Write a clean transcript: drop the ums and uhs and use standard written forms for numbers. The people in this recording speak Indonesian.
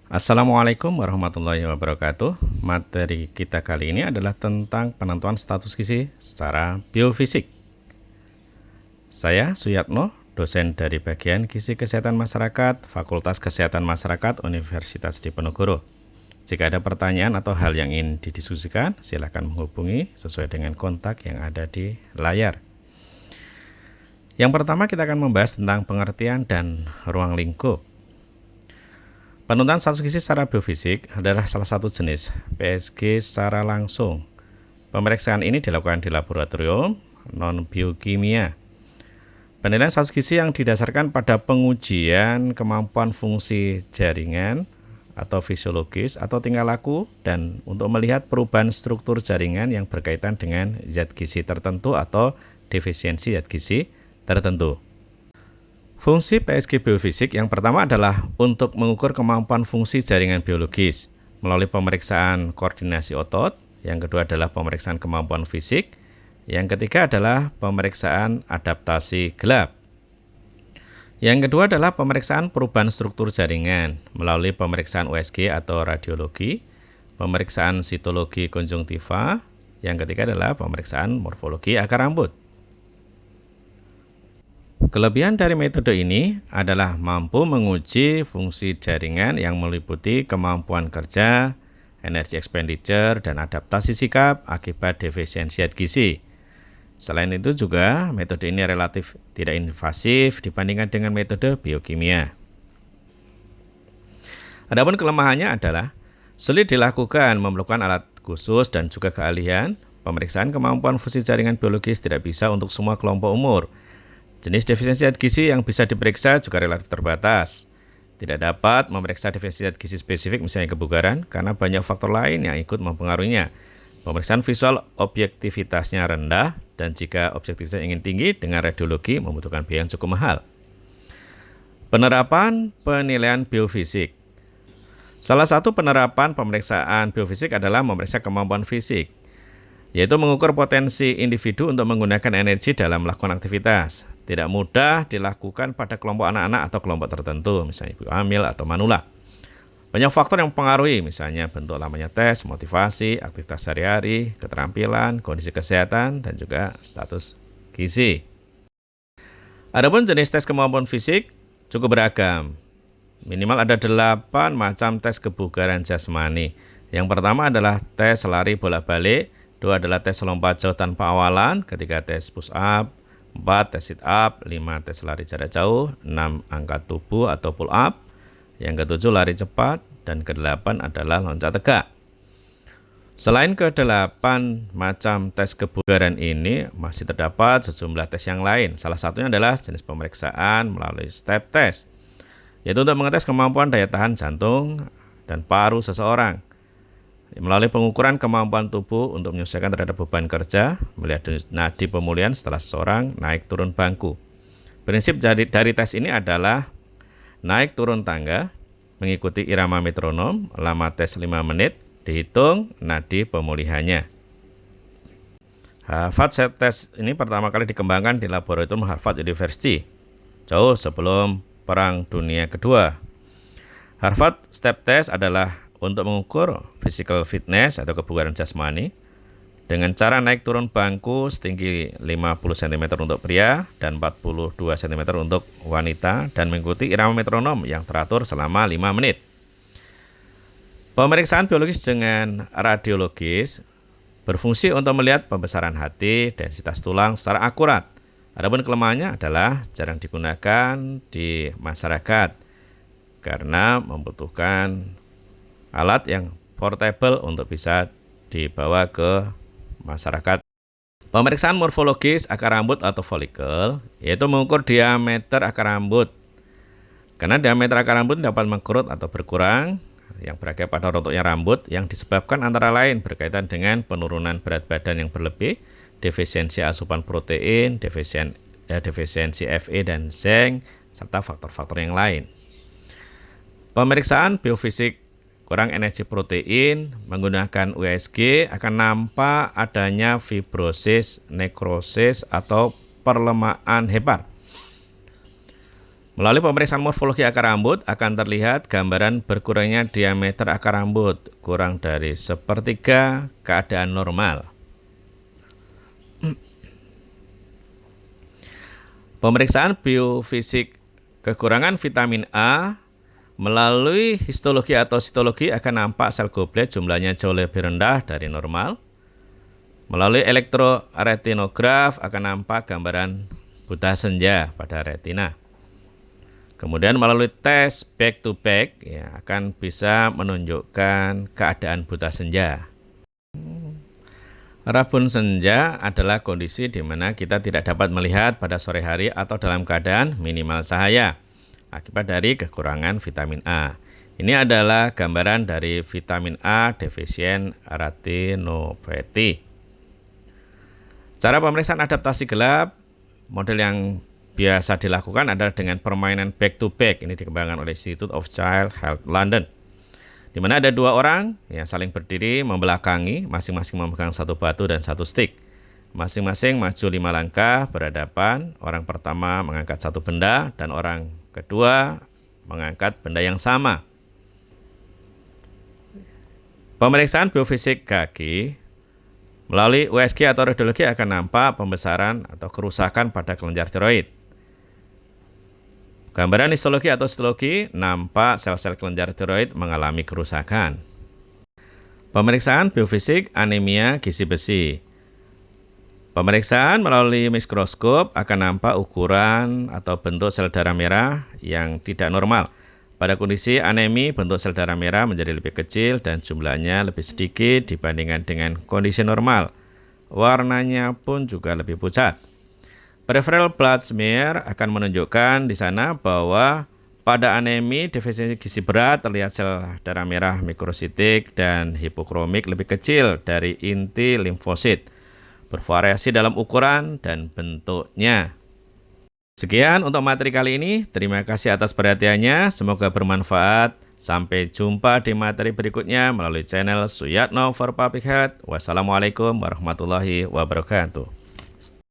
Assalamualaikum warahmatullahi wabarakatuh. Materi kita kali ini adalah tentang penentuan status gizi secara biofisik. Saya Suyatno, dosen dari bagian Gizi Kesehatan Masyarakat, Fakultas Kesehatan Masyarakat Universitas Diponegoro. Jika ada pertanyaan atau hal yang ingin didiskusikan, silakan menghubungi sesuai dengan kontak yang ada di layar. Yang pertama kita akan membahas tentang pengertian dan ruang lingkup. Penentuan status gizi secara biofisik adalah salah satu jenis PSG secara langsung. Pemeriksaan ini dilakukan di laboratorium non-biokimia. Penilaian status gizi yang didasarkan pada pengujian kemampuan fungsi jaringan atau fisiologis atau tingkah laku dan untuk melihat perubahan struktur jaringan yang berkaitan dengan zat gizi tertentu atau defisiensi zat gizi tertentu. Fungsi PSG biofisik yang pertama adalah untuk mengukur kemampuan fungsi jaringan biologis melalui pemeriksaan koordinasi otot, yang kedua adalah pemeriksaan kemampuan fisik, yang ketiga adalah pemeriksaan adaptasi gelap. Yang kedua adalah pemeriksaan perubahan struktur jaringan melalui pemeriksaan USG atau radiologi, pemeriksaan sitologi konjungtiva, yang ketiga adalah pemeriksaan morfologi akar rambut. Kelebihan dari metode ini adalah mampu menguji fungsi jaringan yang meliputi kemampuan kerja, energi expenditure, dan adaptasi sikap akibat defisiensi zat gizi. Selain itu juga metode ini relatif tidak invasif dibandingkan dengan metode biokimia. Adapun kelemahannya adalah sulit dilakukan, memerlukan alat khusus dan juga keahlian. Pemeriksaan kemampuan fungsi jaringan biologis tidak bisa untuk semua kelompok umur. Jenis defisiensi zat gizi yang bisa diperiksa juga relatif terbatas. Tidak dapat memeriksa defisiensi zat gizi spesifik, misalnya kebugaran, karena banyak faktor lain yang ikut mempengaruhinya. Pemeriksaan visual objektivitasnya rendah, dan jika objektivitasnya ingin tinggi, dengan radiologi membutuhkan biaya yang cukup mahal. Penerapan penilaian biofisik. Salah satu penerapan pemeriksaan biofisik adalah memeriksa kemampuan fisik, yaitu mengukur potensi individu untuk menggunakan energi dalam melakukan aktivitas. Tidak mudah dilakukan pada kelompok anak-anak atau kelompok tertentu, misalnya ibu hamil atau manula. Banyak faktor yang mempengaruhi, misalnya bentuk lamanya tes, motivasi, aktivitas sehari-hari, keterampilan, kondisi kesehatan, dan juga status gizi. Adapun jenis tes kemampuan fisik cukup beragam. Minimal ada 8 macam tes kebugaran jasmani. Yang pertama adalah tes lari bolak-balik, 2 adalah tes lompat jauh tanpa awalan, ketiga tes push up, 4 tes sit up, 5 tes lari jarak jauh, 6 angkat tubuh atau pull up, yang ketujuh lari cepat, dan ke-8 adalah loncat tegak. Selain ke-8 macam tes kebugaran ini, masih terdapat sejumlah tes yang lain. Salah satunya adalah jenis pemeriksaan melalui step test, yaitu untuk mengetes kemampuan daya tahan jantung dan paru seseorang melalui pengukuran kemampuan tubuh untuk menyesuaikan terhadap beban kerja, melihat nadi pemulihan setelah seseorang naik turun bangku. Prinsip dari tes ini adalah naik turun tangga, mengikuti irama metronom, lama tes 5 menit, dihitung nadi pemulihannya. Harvard Step Test ini pertama kali dikembangkan di laboratorium Harvard University, jauh sebelum Perang Dunia Kedua. Harvard Step Test adalah untuk mengukur physical fitness atau kebugaran jasmani dengan cara naik turun bangku setinggi 50 cm untuk pria dan 42 cm untuk wanita dan mengikuti irama metronom yang teratur selama 5 menit. Pemeriksaan biologis dengan radiologis berfungsi untuk melihat pembesaran hati, densitas tulang secara akurat. Adapun kelemahannya adalah jarang digunakan di masyarakat karena membutuhkan alat yang portable untuk bisa dibawa ke masyarakat. Pemeriksaan morfologis akar rambut atau folikel, yaitu mengukur diameter akar rambut. Karena diameter akar rambut dapat mengkerut atau berkurang, yang berakibat pada rontuknya rambut, yang disebabkan antara lain berkaitan dengan penurunan berat badan yang berlebih, defisiensi asupan protein, defisiensi Fe dan zinc, serta faktor-faktor yang lain. Pemeriksaan biofisik kurang energi protein menggunakan USG akan nampak adanya fibrosis, nekrosis, atau perlemahan hepat. Melalui pemeriksaan morfologi akar rambut akan terlihat gambaran berkurangnya diameter akar rambut kurang dari sepertiga keadaan normal. Pemeriksaan biofisik kekurangan vitamin A melalui histologi atau sitologi akan nampak sel goblet jumlahnya jauh lebih rendah dari normal. Melalui elektroretinograf akan nampak gambaran buta senja pada retina. Kemudian melalui tes back to back akan bisa menunjukkan keadaan buta senja. Rabun senja adalah kondisi di mana kita tidak dapat melihat pada sore hari atau dalam keadaan minimal cahaya akibat dari kekurangan vitamin A. Ini adalah gambaran dari vitamin A defisien retinopathy. Cara pemeriksaan adaptasi gelap, model yang biasa dilakukan adalah dengan permainan back to back. Ini dikembangkan oleh Institute of Child Health London, di mana ada dua orang yang saling berdiri membelakangi, masing-masing memegang satu batu dan satu stick. Masing-masing maju 5 langkah berhadapan. Orang pertama mengangkat satu benda dan orang kedua mengangkat benda yang sama. Pemeriksaan biofisik kaki melalui USG atau radiologi akan nampak pembesaran atau kerusakan pada kelenjar tiroid. Gambaran histologi atau sitologi nampak sel-sel kelenjar tiroid mengalami kerusakan. Pemeriksaan biofisik anemia gizi besi. Pemeriksaan melalui mikroskop akan nampak ukuran atau bentuk sel darah merah yang tidak normal. Pada kondisi anemi, bentuk sel darah merah menjadi lebih kecil dan jumlahnya lebih sedikit dibandingkan dengan kondisi normal. Warnanya pun juga lebih pucat. Peripheral blood smear akan menunjukkan di sana bahwa pada anemi defisiensi gizi berat terlihat sel darah merah mikrositik dan hipokromik lebih kecil dari inti limfosit, bervariasi dalam ukuran dan bentuknya. Sekian untuk materi kali ini. Terima kasih atas perhatiannya. Semoga bermanfaat. Sampai jumpa di materi berikutnya melalui channel Suyatno for Public Health. Wassalamualaikum warahmatullahi wabarakatuh.